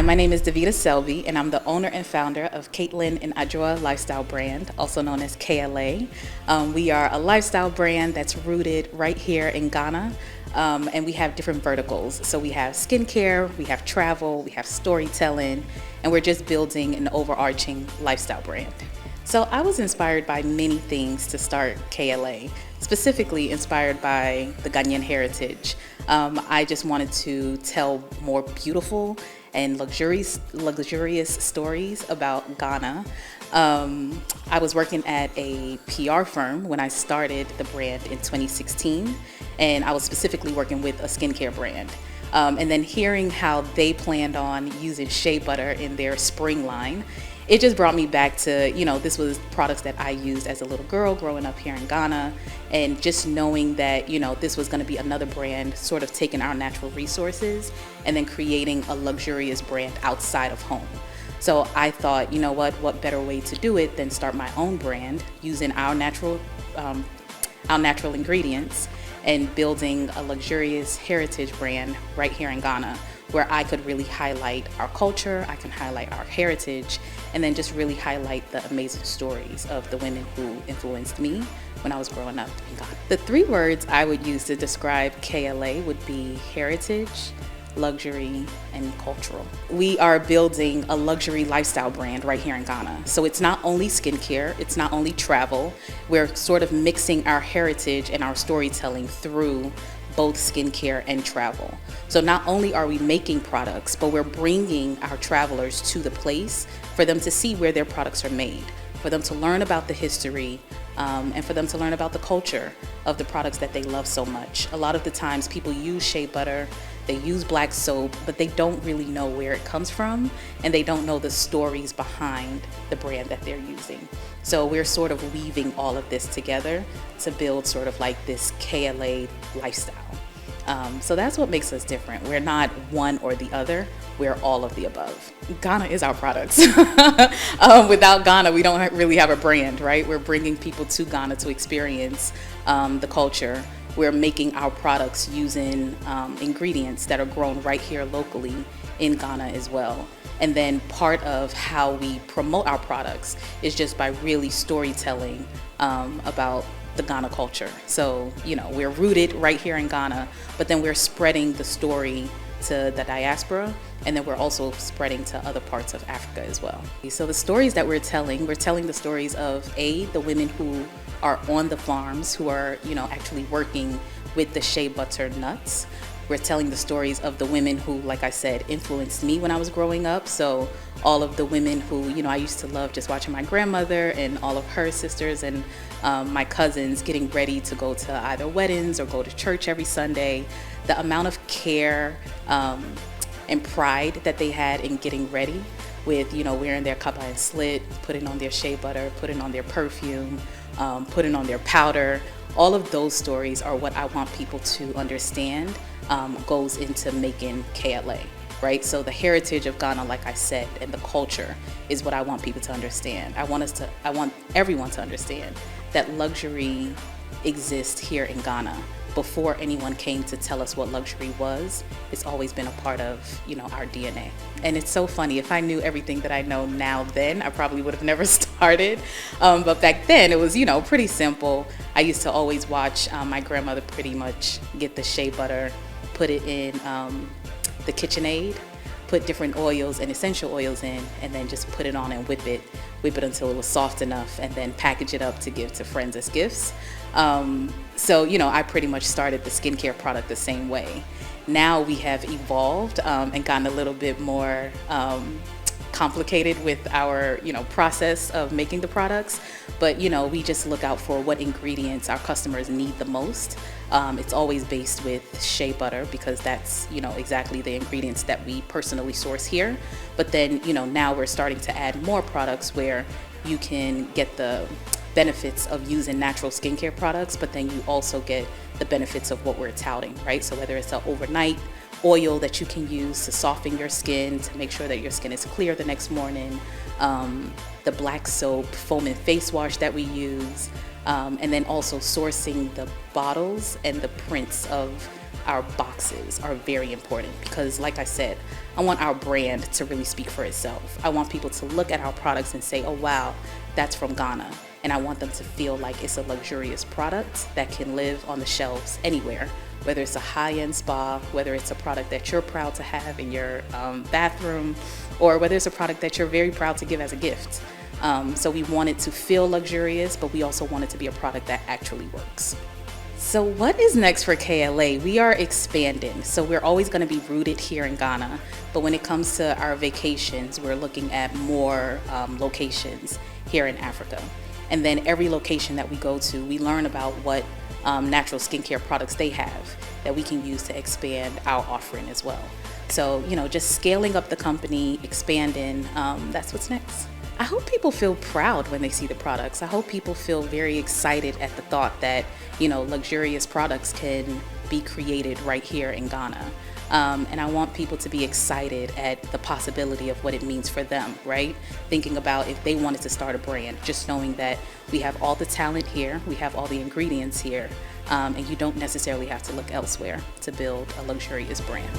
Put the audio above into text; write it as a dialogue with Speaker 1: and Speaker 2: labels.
Speaker 1: my name is Davita Selby, and I'm the owner and founder of Lynn and Adwoa lifestyle brand, also known as KLA. We are a lifestyle brand that's rooted right here in Ghana, and we have different verticals. So we have skincare, we have travel, we have storytelling, and we're just building an overarching lifestyle brand. So I was inspired by many things to start KLA, specifically inspired by the Ghanaian heritage. I just wanted to tell more beautiful and luxurious stories about Ghana. I was working at a PR firm when I started the brand in 2016, and I was specifically working with a skincare brand. And then hearing how they planned on using shea butter in their spring line, it just brought me back to, this was products that I used as a little girl growing up here in Ghana, and just knowing that, this was going to be another brand sort of taking our natural resources and then creating a luxurious brand outside of home. So I thought, what better way to do it than start my own brand using our natural ingredients and building a luxurious heritage brand right here in Ghana, where I could really highlight our culture, I can highlight our heritage, and then just really highlight the amazing stories of the women who influenced me when I was growing up in Ghana. The 3 words I would use to describe KLA would be heritage, luxury, and cultural. We are building a luxury lifestyle brand right here in Ghana. So it's not only skincare, it's not only travel. We're sort of mixing our heritage and our storytelling through both skincare and travel. So not only are we making products, but we're bringing our travelers to the place for them to see where their products are made, for them to learn about the history, and for them to learn about the culture of the products that they love so much. A lot of the times people use shea butter, they use black soap, but they don't really know where it comes from, and they don't know the stories behind the brand that they're using. So we're sort of weaving all of this together to build sort of like this KLA lifestyle. So that's what makes us different. We're not one or the other, we're all of the above. Ghana is our products. Without Ghana, we don't really have a brand, right? We're bringing people to Ghana to experience the culture. We're making our products using ingredients that are grown right here locally in Ghana as well. And then part of how we promote our products is just by really storytelling about the Ghana culture. So, we're rooted right here in Ghana, but then we're spreading the story to the diaspora, and then we're also spreading to other parts of Africa as well. So the stories that we're telling the stories of the women who are on the farms, who are, actually working with the shea butter nuts. We're telling the stories of the women who, like I said, influenced me when I was growing up. So all of the women who, I used to love just watching my grandmother and all of her sisters and my cousins getting ready to go to either weddings or go to church every Sunday. The amount of care and pride that they had in getting ready with, wearing their kapa and slit, putting on their shea butter, putting on their perfume, putting on their powder. All of those stories are what I want people to understand goes into making KLA, right? So the heritage of Ghana, like I said, and the culture is what I want people to understand. I want everyone to understand that luxury exists here in Ghana. Before anyone came to tell us what luxury was, it's always been a part of, our DNA. And it's so funny, if I knew everything that I know now then, I probably would have never started. But back then it was, pretty simple. I used to always watch my grandmother pretty much get the shea butter, put it in the KitchenAid, put different oils and essential oils in, and then just put it on and whip it until it was soft enough, and then package it up to give to friends as gifts. So, I pretty much started the skincare product the same way. Now we have evolved and gotten a little bit more complicated with our, process of making the products. But, we just look out for what ingredients our customers need the most. It's always based with shea butter because that's, exactly the ingredients that we personally source here. But then, now we're starting to add more products where you can get the benefits of using natural skincare products, but then you also get the benefits of what we're touting, right? So whether it's an overnight oil that you can use to soften your skin, to make sure that your skin is clear the next morning, the black soap, foam and face wash that we use, and then also sourcing the bottles and the prints of our boxes are very important because, like I said, I want our brand to really speak for itself. I want people to look at our products and say, oh wow, that's from Ghana. And I want them to feel like it's a luxurious product that can live on the shelves anywhere, whether it's a high-end spa, whether it's a product that you're proud to have in your bathroom, or whether it's a product that you're very proud to give as a gift. So we want it to feel luxurious, but we also want it to be a product that actually works. So what is next for KLA? We are expanding. So we're always going to be rooted here in Ghana. But when it comes to our vacations, we're looking at more locations here in Africa. And then every location that we go to, we learn about what natural skincare products they have that we can use to expand our offering as well. So, just scaling up the company, expanding, that's what's next. I hope people feel proud when they see the products. I hope people feel very excited at the thought that, luxurious products can be created right here in Ghana. And I want people to be excited at the possibility of what it means for them, right? Thinking about if they wanted to start a brand, just knowing that we have all the talent here, we have all the ingredients here, and you don't necessarily have to look elsewhere to build a luxurious brand.